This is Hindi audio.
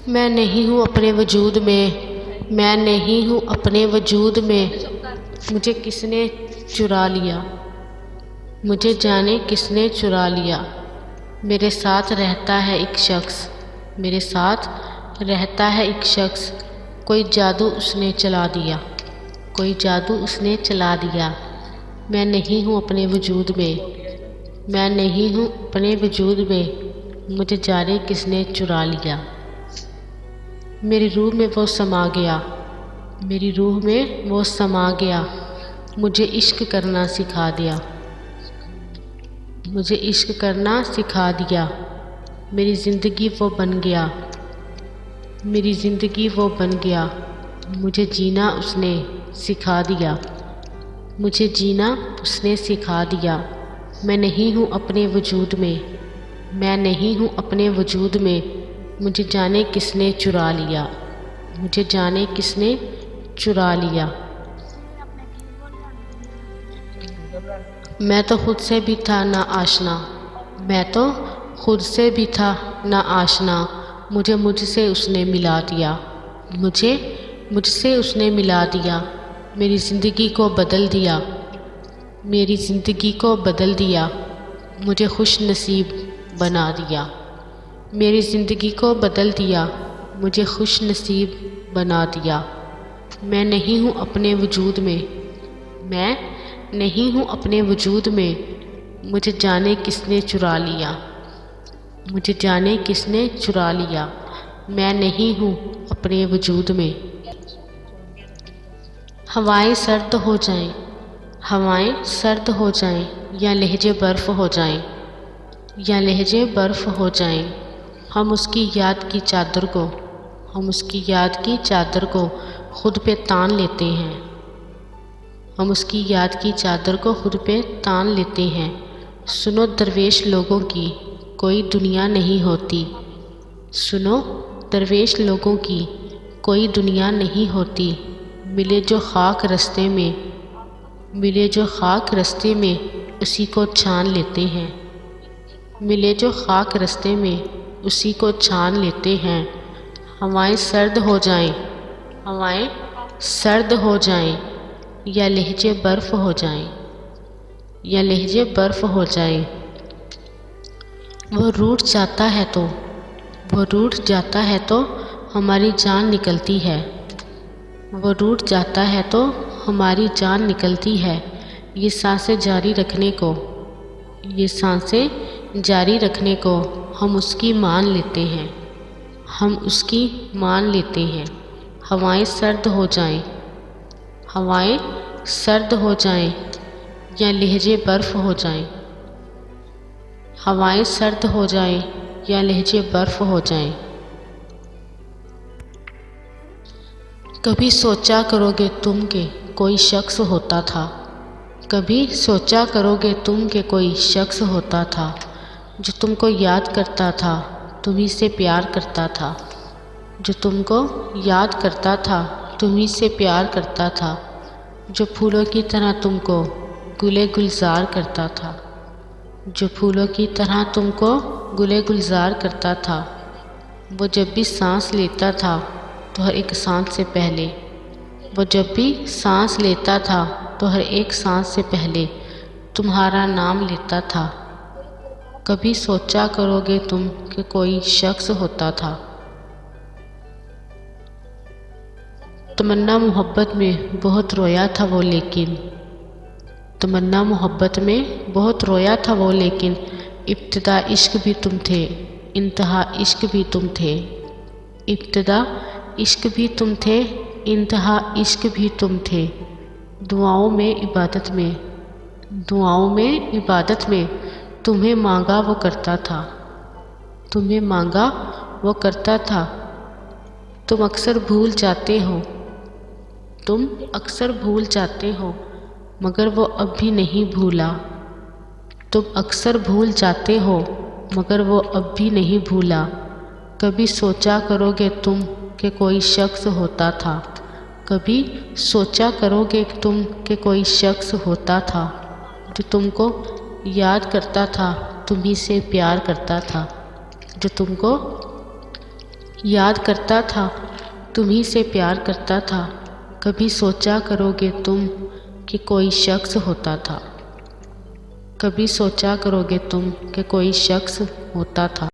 मैं नहीं हूँ अपने वजूद में, मैं नहीं हूँ अपने वजूद में। मुझे किसने चुरा लिया, मुझे जाने किसने चुरा लिया। मेरे साथ रहता है एक शख्स, मेरे साथ रहता है एक शख्स। कोई जादू उसने चला दिया, कोई जादू उसने चला दिया। मैं नहीं हूँ अपने वजूद में, मैं नहीं हूँ अपने वजूद में। मुझे जाने किसने चुरा लिया। मेरी रूह में वो समा गया, मेरी रूह में वो समा गया। मुझे इश्क करना सिखा दिया, मुझे इश्क करना सिखा दिया। मेरी ज़िंदगी वो बन गया, मेरी ज़िंदगी वो बन गया। मुझे जीना उसने सिखा दिया, मुझे जीना उसने सिखा दिया। मैं नहीं हूँ अपने वजूद में, मैं नहीं हूँ अपने वजूद में। मुझे जाने किसने चुरा लिया, मुझे जाने किसने चुरा लिया। मैं तो खुद से भी था ना आशना, मैं तो खुद से भी था ना आशना। मुझे मुझसे उसने मिला दिया, मुझे मुझसे उसने मिला दिया। मेरी ज़िंदगी को बदल दिया, मेरी ज़िंदगी को बदल दिया। मुझे खुश नसीब बना दिया, मेरी ज़िंदगी को बदल दिया। मुझे खुश नसीब बना दिया। मैं नहीं हूँ अपने वजूद में, मैं नहीं हूँ अपने वजूद में। मुझे जाने किसने चुरा लिया, मुझे जाने किसने चुरा लिया। मैं नहीं हूँ अपने वजूद में। हवाएं सर्द हो जाएं, हवाएं सर्द हो जाएं, या लहजे बर्फ़ हो जाएं, या लहजे बर्फ़ हो जाएं। हम उसकी याद की चादर को, हम उसकी याद की चादर को खुद पे तान लेते हैं, हम उसकी याद की चादर को खुद पे तान लेते हैं। सुनो दरवेश लोगों की कोई दुनिया नहीं होती, सुनो दरवेश लोगों की कोई दुनिया नहीं होती। मिले जो खाक रास्ते में, मिले जो खाक रास्ते में उसी को छान लेते हैं, मिले जो खाक रास्ते में उसी को छान लेते हैं। हवाएं सर्द हो जाएं, हवाएं सर्द हो जाएं, या लहजे बर्फ़ हो जाएं, या लहजे बर्फ़ हो जाएं। वो रूठ जाता है तो, वो रूठ जाता है तो हमारी जान निकलती है, वो रूठ जाता है तो हमारी जान निकलती है। ये सांसें जारी रखने को, ये सांसें जारी रखने को हम उसकी मान लेते हैं, हम उसकी मान लेते हैं। हवाएं सर्द हो जाएं, हवाएं सर्द हो जाएं, या लहजे बर्फ़ हो जाएं, हवाएं सर्द हो जाएं, या लहजे बर्फ़ हो जाएं। कभी सोचा करोगे तुम के कोई शख्स होता था, कभी सोचा करोगे तुम के कोई शख्स होता था, जो तुमको याद करता था, तुम्ही से प्यार करता था, जो तुमको याद करता था, तुम्ही से प्यार करता था। जो फूलों की तरह तुमको गुले गुलजार करता था, जो फूलों की तरह तुमको गुले गुलजार करता था। वो जब भी सांस लेता था तो हर एक सांस से पहले, वो जब भी सांस लेता था तो हर एक सांस से पहले तुम्हारा नाम लेता था। कभी सोचा करोगे तुम कि कोई शख्स होता था। तमन्ना मोहब्बत में बहुत रोया था वो लेकिन, तमन्ना मोहब्बत में बहुत रोया था वो लेकिन। इब्तिदा इश्क भी तुम थे, इंतहा इश्क भी तुम थे, इब्तिदा इश्क भी तुम थे, इंतहा इश्क भी तुम थे। दुआओं में इबादत में, दुआओं में इबादत में तुम्हें मांगा वो करता था, तुम्हें मांगा वो करता था। तुम अक्सर भूल जाते हो, तुम अक्सर भूल जाते हो, मगर वो अब भी नहीं भूला। तुम अक्सर भूल जाते हो, मगर वो अब भी नहीं भूला। कभी सोचा करोगे तुम कि कोई शख्स होता था, कभी सोचा करोगे तुम कि कोई शख्स होता था, जो तुमको याद करता था, तुम्ही से प्यार करता था, जो तुमको याद करता था, तुम्ही से प्यार करता था। कभी सोचा करोगे तुम कि कोई शख्स होता था। कभी सोचा करोगे तुम कि कोई शख्स होता था।